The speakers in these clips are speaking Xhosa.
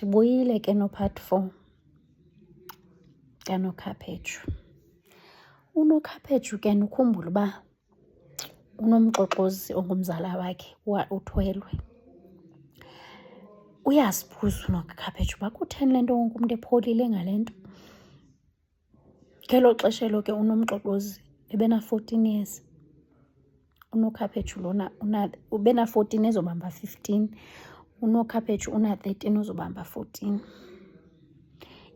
Ndibuyile ke no-part 4 kaNokhaphetshu. UNokhaphetshu ke ukhumbule uba unomxoxozi ongumzala wakhe uthwelwe. Uyazibuza uNokhaphetshu uba kutheni le nto wonke umntu epholile ngale nto. Ngelo xesha elo ke unomxoxozi ebena-14 years. UNokhaphetshu lona ubena-14 ezobamba 15. UNokhaphetshu una-13 uzobamba 14.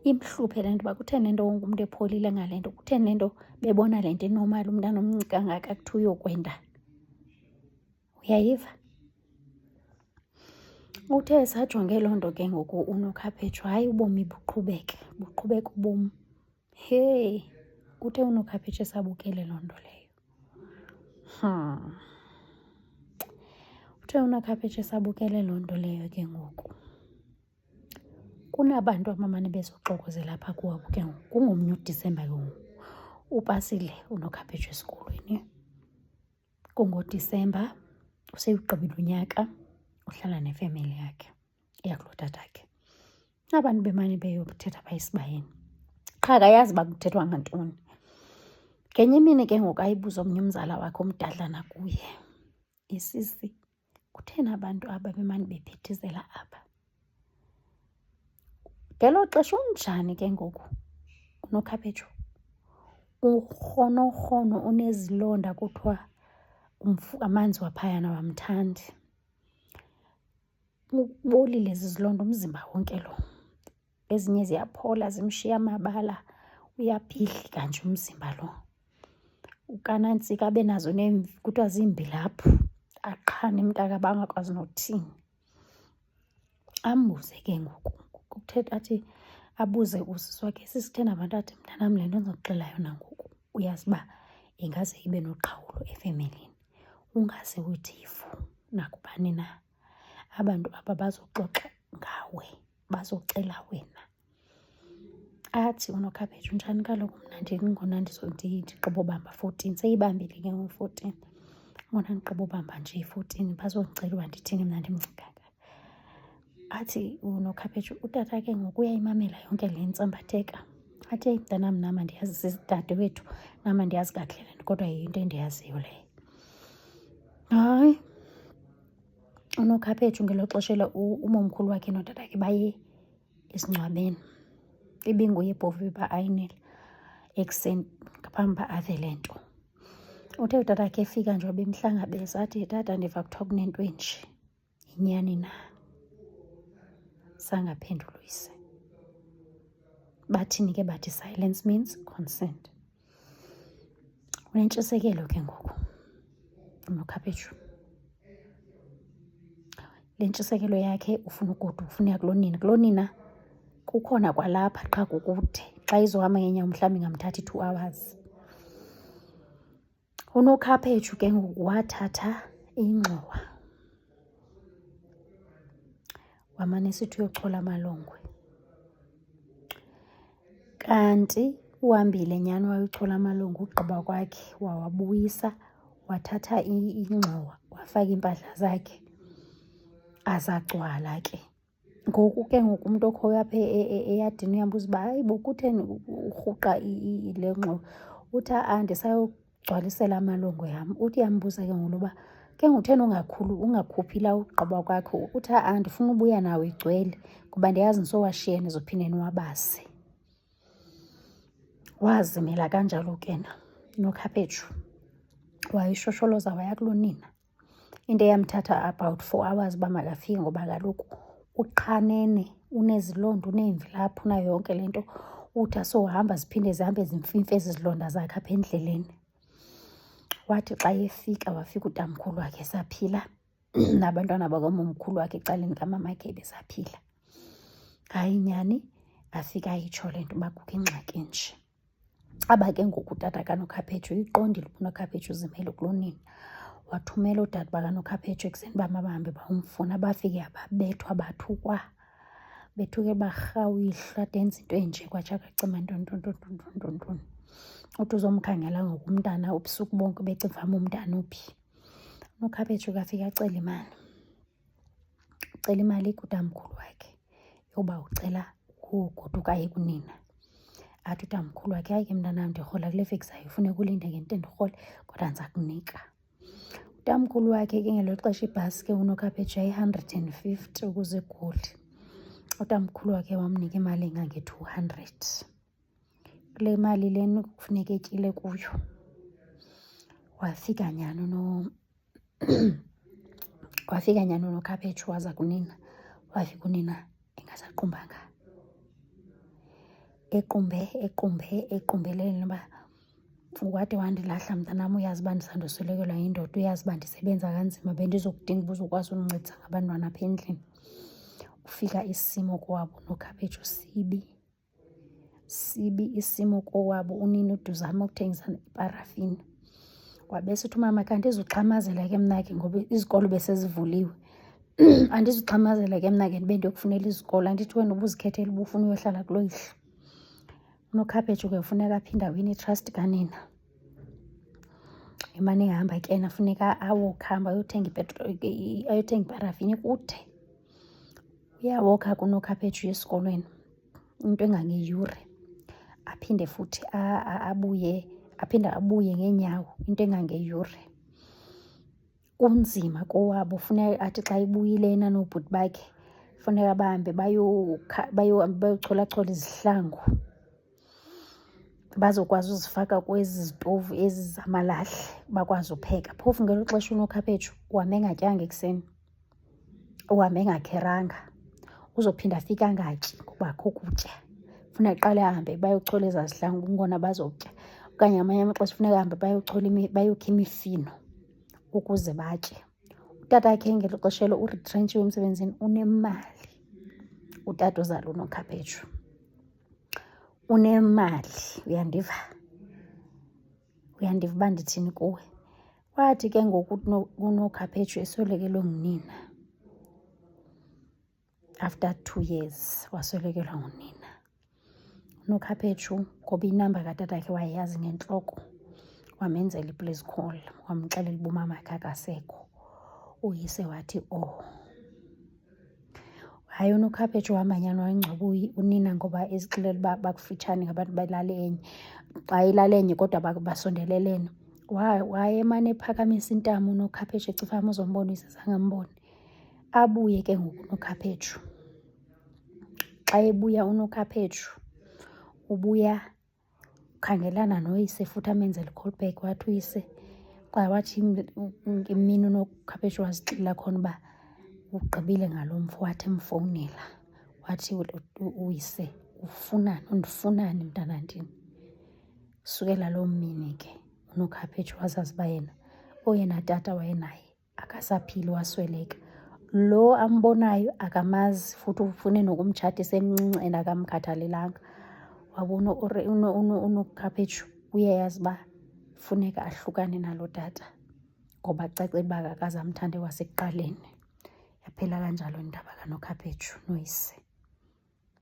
Imhluphe le nto uba kutheni le nto wonke umntu epholile ngale nto. Kutheni le nto bebona le nto inormal umntana omncinci kangaka kuthiwa uyokwenda. Uyayiva? Uthe esajonge loo nto ke ngoku uNokhaphetshu, hayi ubomi buqhubeka ubomi. Uthe uNokhaphetshu esabukele loo nto leyo. Uthe uNokhaphetshu esabukele loo nto leyo ke ngoku, kunabantu abamane bezoxokozela apha kuwabo ke ngoku. Kungomnye uDisemba ke ngoku, upasile uNokhaphetshu esikolweni. KungoDisemba, usewugqibile unyaka, uhlala nefemeli yakhe, eyakulotatakhe. Abantu bemane beyothetha apha esibayeni, qha akayazi uba kuthethwa ngantoni. Ngenye imini ke ngoku ayibuza omnye umzala wakhe omdadlana kuye, isisi, kutheni abantu aba bemane bephithizela apha? Ngelo xesha unjani ke ngoku uNokhaphetshu? Urhonorhono, unezilonda, kuthiwa amanzi waphayana wamthandi. Ubolile zizilonda umzimba wonke lo. Ezinye ziyaphola zimshiya amabala, uyabhidlika nje umzimba lo. Ukanantsika abe nazo kuthiwa ziimbilaphu, aqhane umntaka bangakwazi nothini. Ambuze ke ngoku, kuthetha athi abuze usisi wakhe, sisi kutheni abantu athi mntanam le nto ndizokuxelela yona ngoku uyazi uba ingaze ibe noqhawulo efemelini. Ungaze uyithi nakubani na. Abantu aba bazoxoxa ngawe, bazocela wena. Athi uNokhaphetshu, njani kaloku mna ndingona ndigqiba ubamba 14. Seyibambile ke ngoku 14. Ngona ndigqiba ubamba nje 14 bazondicela uba ndithini mna ndimncinci kangaka. Athi uNokhaphetshu, utata ke ngoku uyayimamela yonke le ntsambatheka. Athi eyi mntanam, nam andiyazi, sisdade wethu, nam andiyazi kakuhle le nto, kodwa yinto endiyaziyo leyo. Hayi, uNokhaphetshu ngelo xesha umomkhulu wakhe notatakhe baye esingcwabeni. Ibinguye phofu uba ayinele ekuseni ngaphambi uba ave le nto. Uthe utatakhe efika nje wabemhlangabeza, athi tata ndiva kuthiwa kunento enje, yinyani na? Sangaphendula uyise. Bathini ke? Bathi silence means consent. Unentshisekelo ke ngoku uNokhaphetshu. Le ntshisekelo yakhe ufuna ugoduka, ufuna uya kulonina. Kulonina kukhona kwalapha qha kukude. Xa izohamba ngeenyawo mhlawumbi ingamthatha 2 hours. uNokhaphetshu ke ngoku wathatha ingxowa wamane esithi uyochola amalongwe. Kanti uhambile nyhani wayochola amalongwe, ugqiba kwakhe wawabuyisa, wathatha ingxowa, wafaka iimpahla zakhe, azacwala ke. Ngoku ke ngoku umntu okhoyo apha eyadini uyambuza uba hayi bo kutheni urhuqa le ngxowa. Uthi ndisayogcwalisela amalongwe yam. Uthi uyambuza ke ngoku uba ke ngoku utheni ungakhuphi la ugqiba kwakho. Uthi ndifuna ubuya nawo igcwele ngoba ndiyazi nisowashiya nizophinde niwabase. Wazimela kanjalo ke uNokhaphetshu, wayishosholoza waya kulonina. Into eyamthatha about 4 hours uba makafike ngoba kaloku uqhanene, unezilonda, uneemvilaphu, unayo yonke le nto. Uthi asohamba ziphinde zihambe zimfimfe ezi zilonda zakhe apha endleleni. Wathi xa efika, wafika utamkhulu wakhe esaphila, nabantwana bakamomkhulu wakhe ecaleni kamamakhe besaphila. Hayi nyhani, afika ayitsho le nto uba kukho ingxaki nje. Aba ke ngoku utata kaNokhaphetshu uyiqondile uba uNokhaphetshu uzimele kulonina. Wathumela oodade bakaNokhaphetshu ekuseni uba mabahambe bayomfuna. Bafike ababethwa, bathukwa, bethuke barhawa ihlathi, enza into enje kwatsha kwacima ntontontoni. Uthi uzomkhangela ngoku umntana ubusuku bonke becinga uba umntana uphi. uNokhaphetshu kafika acela imali. Ucela imali kutamkhulu wakhe uba ucela ukugoduka aye kunina. Athi utamkhulu wakhe, hayi ke mntanam ndirhola kule veki zayo, funeka ulinde ngento ndirhole kodwa ndiza kunika. Utamkhulu wakhe ke ngelo xesha ibhasi ke uNokhaphetshu yayi-150 ukuze eGoli. Utamkhulu wakhe wamnika imali engange-200. Kule mali lena kufuneka etyile kuyo wafika nyani wafika nyani uNokhaphetshu waza kunina. Wafika unina engasaqumbanga, equmbelele uba wade wandilahla mntanam, uyazi uba ndisandoswelekelwa yindoda, uyazi uba ndisebenza kanzima, bendizokudinga uba uzokwazi undincedisa ngabantwana apha endlini. Ufika isimo kowabo uNokhaphetshu sibi isimo kowabo. Unina uduzama ukuthengisa iparafini. Wabesithi umama, kandizuxhamazela ke mna ke ngoba izikolo besezivuliwe. Andizuxhamazela ke mna ke ndibe ndiyokufunela izikolo, andithi wena ubuzikhethela uba ufuna uyohlala kuloo yihlo. uNokhaphetshu ke funeka aphinde awine itrust kanina. Imane ehamba ke yena funeka awokhamba ayothenga iparafini kude. Uyawokha ke uNokhaphetshu esikolweni into engangeyure, aphinde futhi aphinde abuye ngeenyawo into engangeyure. Kunzima kowabo, funeka athi xa ebuyile yena noobhuti bakhe funeka bahambe bayocholachola izihlangu bazokwazi uzifaka kwezi zitovu ezi zamalahle bakwazi upheka. Phofu ngelo xesha uNokhaphetshu uhambe engatyanga ekuseni, uhambe engakheranga, uzophinda afike angatyi kuba akho kutya. Funeka aqale ahambe bayochola ezaa zihlangu kungona bazotya. Okanye ngamanye amaxesha funeka ahambe bayokha imifino ukuze batye. Utatakhe ngelo xesha elo uritrentshiwe emsebenzini, unemali. Utata ozala uNokhaphetshu unemali, uyandiva? Uyandiva uba ndithini kuwe? Wathi ke ngoku uNokhaphetshu eswelekelwe ngunina, after 2 years waswelekelwa ngunina. uNokhaphetshu ngoba inamba katatakhe wayeyazi ngentloko, wamenzela i-please call, wamxelela uba umamakhe akasekho. Uyise wathi oh. Hayi, uNokhaphetshu wahamba nyani wayingcwaba unina ngoba ezixelela uba bakufitshane ngabantu belali enye. Xa ilali enye kodwa basondelelene. Wayemane ephakamisa intamo uNokhaphetshu ecifa uzombona uyise, zange ambone. Abuye ke ngoku uNokhaphetshu. Xa ebuya uNokhaphetshu ubuya ukhangelana noyise futhi amenzele i-call back. Wathi uyise xa wathi imini uNokhaphetshu wazixelela khona uba ugqibile ngalo mfo, wathi emfowunela wathi uyise, ufunani, undifunani mntanandini? Sukela loo mini ke uNokhaphetshu wazazi uba yena oyena tata wayenaye akasaphili, wasweleka. Lo ambonayo akamazi futhi ufune nokumtshatisa emncinci and akamkhathalelanga. Wabona uNokhaphetshu uyayazi uba funeka ahlukane nalo tata ngoba kucacile uba akazamthanda kwasekuqaleni. Yaphela kanjalo indaba kaNokhaphetshu noyise.